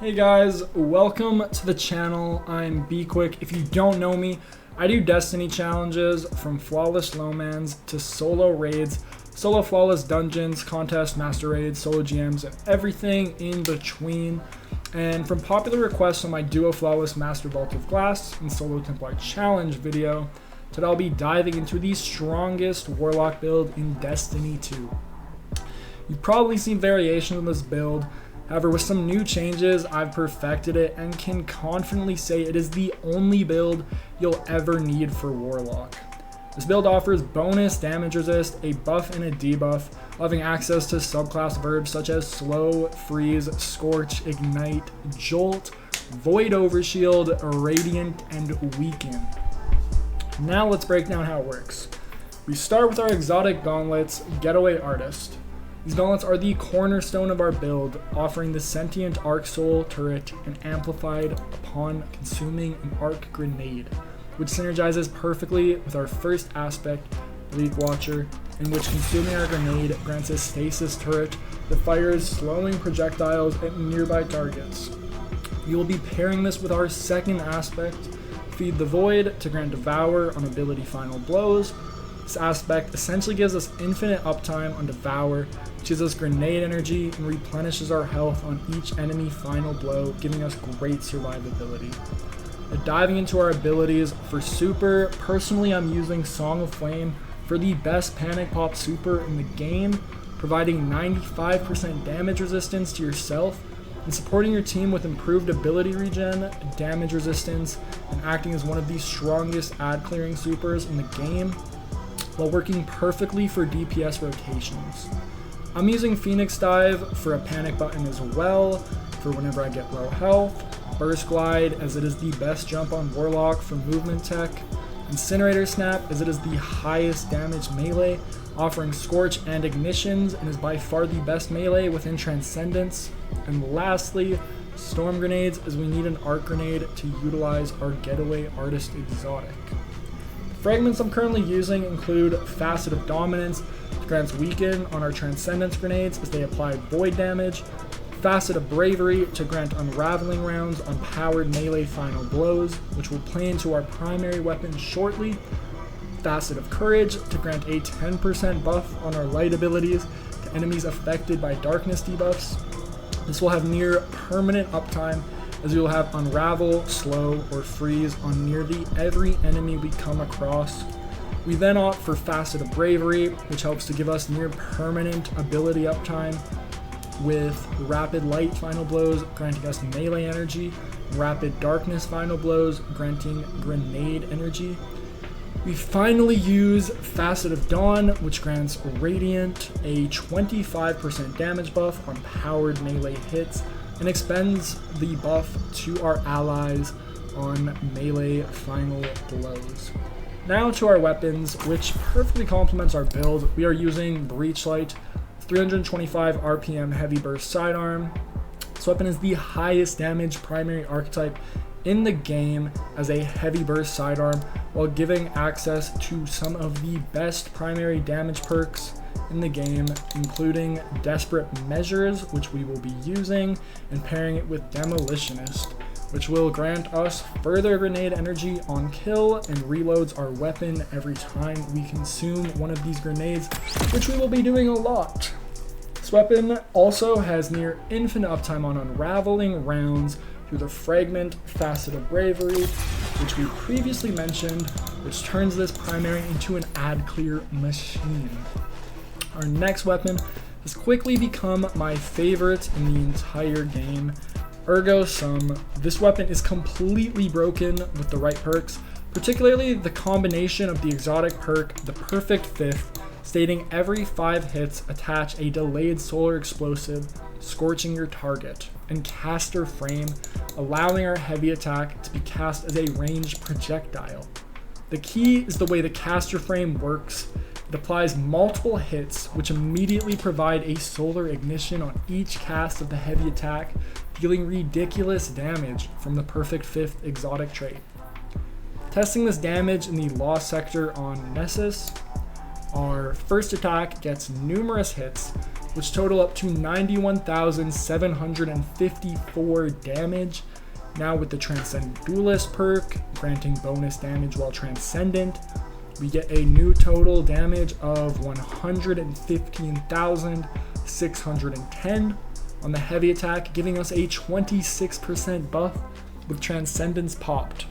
Hey guys, welcome to the channel. I'm BQuick. If you don't know me, I do Destiny challenges from flawless lowmans to solo raids, solo flawless dungeons, contest, master raids, solo GMs, and everything in between. And from popular requests on my duo flawless master vault of glass and solo Templar challenge video, today I'll be diving into the strongest Warlock build in Destiny 2. You've probably seen variations of this build. However, with some new changes, I've perfected it and can confidently say it is the only build you'll ever need for Warlock. This build offers bonus damage resist, a buff and a debuff, having access to subclass verbs such as slow, freeze, scorch, ignite, jolt, void overshield, radiant, and weaken. Now let's break down how it works. We start with our exotic gauntlets, Getaway Artist. These gauntlets are the cornerstone of our build, offering the sentient arc soul turret and amplified upon consuming an arc grenade, which synergizes perfectly with our first aspect, Bleak Watcher, in which consuming our grenade grants a stasis turret that fires slowing projectiles at nearby targets. We will be pairing this with our second aspect, Feed the Void, to grant Devour on ability Final Blows. This aspect essentially gives us infinite uptime on Devour, which gives us grenade energy and replenishes our health on each enemy final blow, giving us great survivability. Diving into our abilities, for super, personally I'm using Song of Flame for the best panic pop super in the game, providing 95% damage resistance to yourself and supporting your team with improved ability regen, damage resistance, and acting as one of the strongest ad clearing supers in the game, while working perfectly for DPS rotations. I'm using Phoenix Dive for a panic button as well, for whenever I get low health, Burst Glide as it is the best jump on Warlock for movement tech, Incinerator Snap as it is the highest damage melee, offering Scorch and Ignitions and is by far the best melee within Transcendence, and lastly, Storm Grenades as we need an Arc Grenade to utilize our Getaway Artist exotic. Fragments I'm currently using include Facet of Dominance, which grants Weaken on our Transcendence grenades as they apply void damage, Facet of Bravery to grant Unraveling rounds on powered melee final blows, which will play into our primary weapon shortly, Facet of Courage to grant a 10% buff on our light abilities to enemies affected by darkness debuffs. This will have near permanent uptime, as we will have Unravel, Slow, or Freeze on nearly every enemy we come across. We then opt for Facet of Bravery, which helps to give us near permanent ability uptime, with Rapid Light Final Blows granting us melee energy, Rapid Darkness Final Blows granting grenade energy. We finally use Facet of Dawn, which grants Radiant, a 25% damage buff on powered melee hits, and expends the buff to our allies on melee final blows. Now to our weapons, which perfectly complements our build. We are using Breachlight, 325 RPM heavy burst sidearm. This weapon is the highest damage primary archetype in the game as a heavy burst sidearm, while giving access to some of the best primary damage perks in the game, including Desperate Measures, which we will be using, and pairing it with Demolitionist, which will grant us further grenade energy on kill and reloads our weapon every time we consume one of these grenades, which we will be doing a lot. This weapon also has near infinite uptime on unraveling rounds through the Fragment Facet of Bravery, which we previously mentioned, which turns this primary into an ad clear machine. Our next weapon has quickly become my favorite in the entire game, Ergo Sum. This weapon is completely broken with the right perks, particularly the combination of the exotic perk, the Perfect Fifth, stating every 5 hits attach a delayed solar explosive, scorching your target, and Caster Frame, allowing our heavy attack to be cast as a ranged projectile. The key is the way the Caster Frame works. It applies multiple hits, which immediately provide a solar ignition on each cast of the heavy attack, dealing ridiculous damage from the Perfect Fifth exotic trait. Testing this damage in the Lost Sector on Nessus, our first attack gets numerous hits, which total up to 91,754 damage. Now with the Transcendent Duelist perk, granting bonus damage while Transcendent, we get a new total damage of 115,610 on the heavy attack, giving us a 26% buff with Transcendence popped.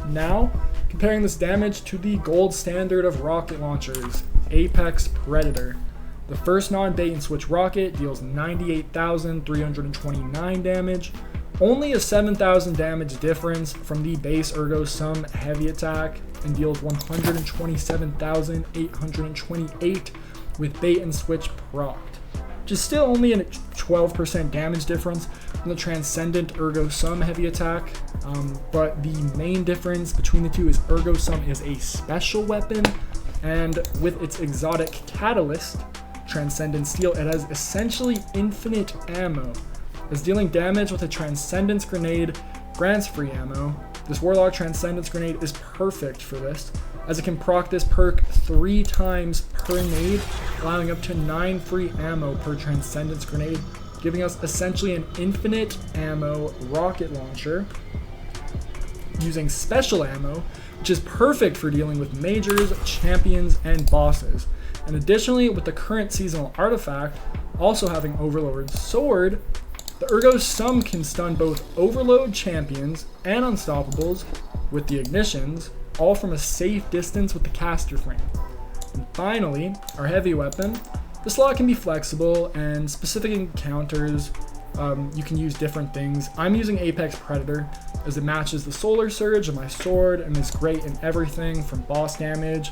Now, comparing this damage to the gold standard of rocket launchers, Apex Predator. The first non-bait and switch rocket deals 98,329 damage, only a 7,000 damage difference from the base Ergo Sum heavy attack, and deals 127,828 with bait and switch procced, which is still only a 12% damage difference from the Transcendent Ergo Sum heavy attack. But the main difference between the two is Ergo Sum is a special weapon, and with its exotic catalyst, Transcendent Steel, it has essentially infinite ammo, as dealing damage with a Transcendence Grenade grants free ammo. This Warlock Transcendence Grenade is perfect for this, as it can proc this perk 3 times per nade, allowing up to 9 free ammo per Transcendence Grenade, giving us essentially an infinite ammo rocket launcher using special ammo, which is perfect for dealing with majors, champions, and bosses. And additionally, with the current seasonal artifact also having Overlord's Sword, the Ergo Sum can stun both Overload champions and Unstoppables with the Ignitions, all from a safe distance with the caster frame. And finally, our heavy weapon. The slot can be flexible, and specific encounters, you can use different things. I'm using Apex Predator, as it matches the Solar Surge of my sword and is great in everything from boss damage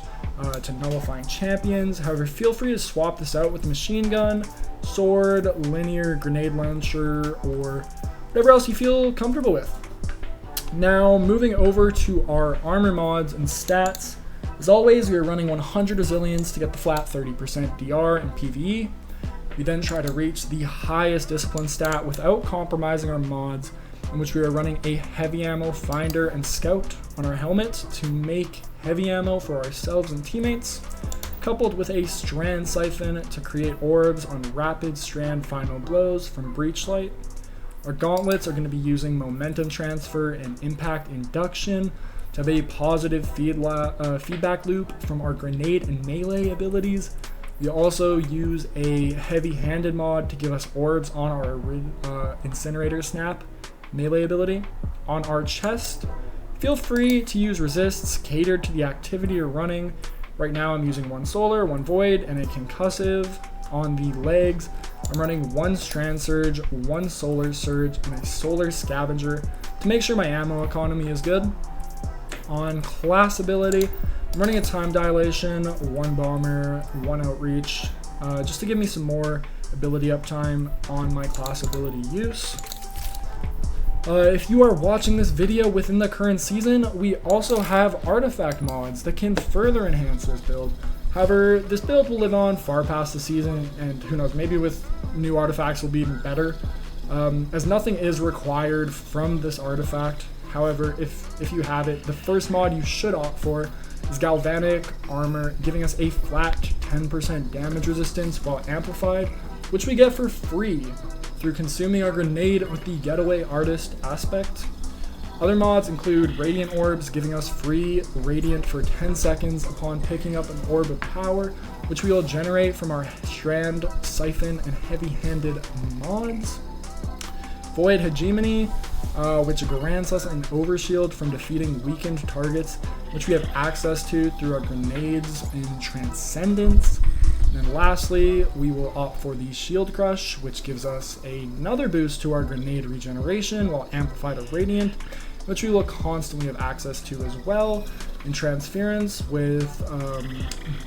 to nullifying champions. However, feel free to swap this out with machine gun, sword, linear, grenade launcher, or whatever else you feel comfortable with. Now, moving over to our armor mods and stats. As always, we are running 100 Resilience to get the flat 30% DR in PvE. We then try to reach the highest discipline stat without compromising our mods, in which we are running a heavy ammo finder and scout on our helmet to make heavy ammo for ourselves and teammates, coupled with a strand siphon to create orbs on rapid strand final blows from breachlight. Our gauntlets are going to be using momentum transfer and impact induction to have a positive feedback loop from our grenade and melee abilities. We also use a heavy-handed mod to give us orbs on our incinerator snap melee ability. On our chest, feel free to use resists catered to the activity you're running. Right now I'm using 1 solar, 1 void, and a concussive. On the legs, I'm running 1 strand surge, 1 solar surge, and a solar scavenger to make sure my ammo economy is good. On class ability, I'm running a time dilation, 1 bomber, 1 outreach, just to give me some more ability uptime on my class ability use. If you are watching this video within the current season, we also have artifact mods that can further enhance this build. However, this build will live on far past the season, and who knows, maybe with new artifacts will be even better, as nothing is required from this artifact. However, if you have it, the first mod you should opt for is Galvanic Armor, giving us a flat 10% damage resistance while amplified, which we get for free through consuming our grenade with the Getaway Artist aspect. Other mods include Radiant Orbs, giving us free Radiant for 10 seconds upon picking up an Orb of Power, which we will generate from our Strand, Siphon, and Heavy-Handed mods. Void Hegemony, which grants us an overshield from defeating weakened targets, which we have access to through our grenades in Transcendence. And then lastly, we will opt for the Shield Crush, which gives us another boost to our grenade regeneration while amplified or radiant, which we will constantly have access to as well. In Transference, with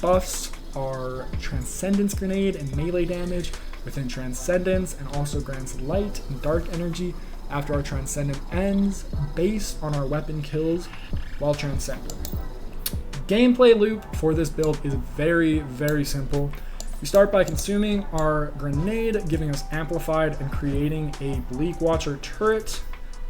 buffs our Transcendence Grenade and melee damage within Transcendence, and also grants light and dark energy after our Transcendent ends, based on our weapon kills while Transcending. Gameplay loop for this build is very, very simple. We start by consuming our grenade, giving us amplified and creating a Bleak Watcher turret,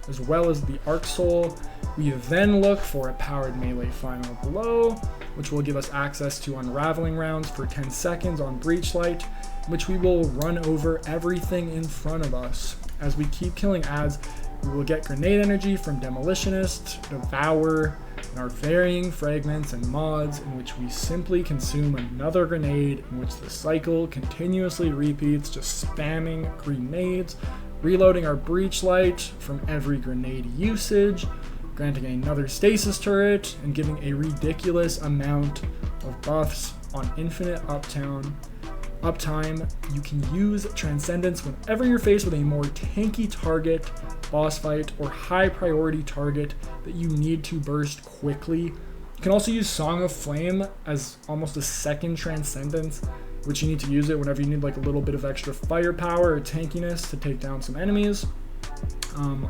as well as the Arc Soul. We then look for a powered melee final blow, which will give us access to unraveling rounds for 10 seconds on breach light, which we will run over everything in front of us. As we keep killing ads, we will get grenade energy from Demolitionist, Devour, and our varying fragments and mods, in which we simply consume another grenade, in which the cycle continuously repeats, just spamming grenades, reloading our breach light from every grenade usage, granting another stasis turret, and giving a ridiculous amount of buffs on infinite uptime. You can use Transcendence whenever you're faced with a more tanky target, boss fight, or high priority target that you need to burst quickly. You can also use Song of Flame as almost a second Transcendence, which you need to use it whenever you need like a little bit of extra firepower or tankiness to take down some enemies.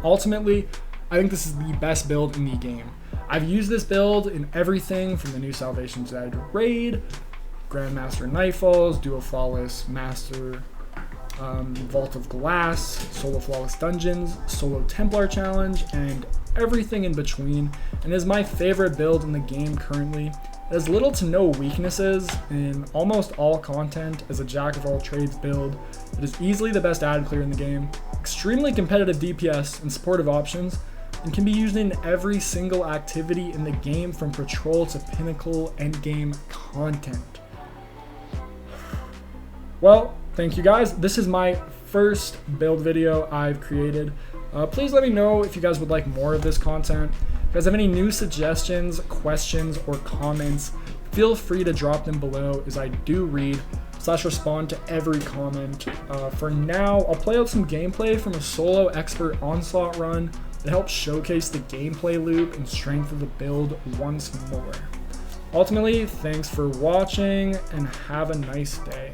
Ultimately, I think this is the best build in the game. I've used this build in everything from the new Salvation Zed raid, Grandmaster Nightfalls, Duo Flawless Master, Vault of Glass, Solo Flawless Dungeons, Solo Templar Challenge, and everything in between, and is my favorite build in the game currently. It has little to no weaknesses in almost all content as a jack of all trades build. It is easily the best ad clear in the game, extremely competitive DPS and supportive options, and can be used in every single activity in the game from patrol to pinnacle endgame content. Well, thank you guys. This is my first build video I've created. Please let me know if you guys would like more of this content. If you guys have any new suggestions, questions, or comments, feel free to drop them below, as I do read / respond to every comment. For now, I'll play out some gameplay from a solo expert onslaught run that helps showcase the gameplay loop and strength of the build once more. Ultimately, thanks for watching and have a nice day.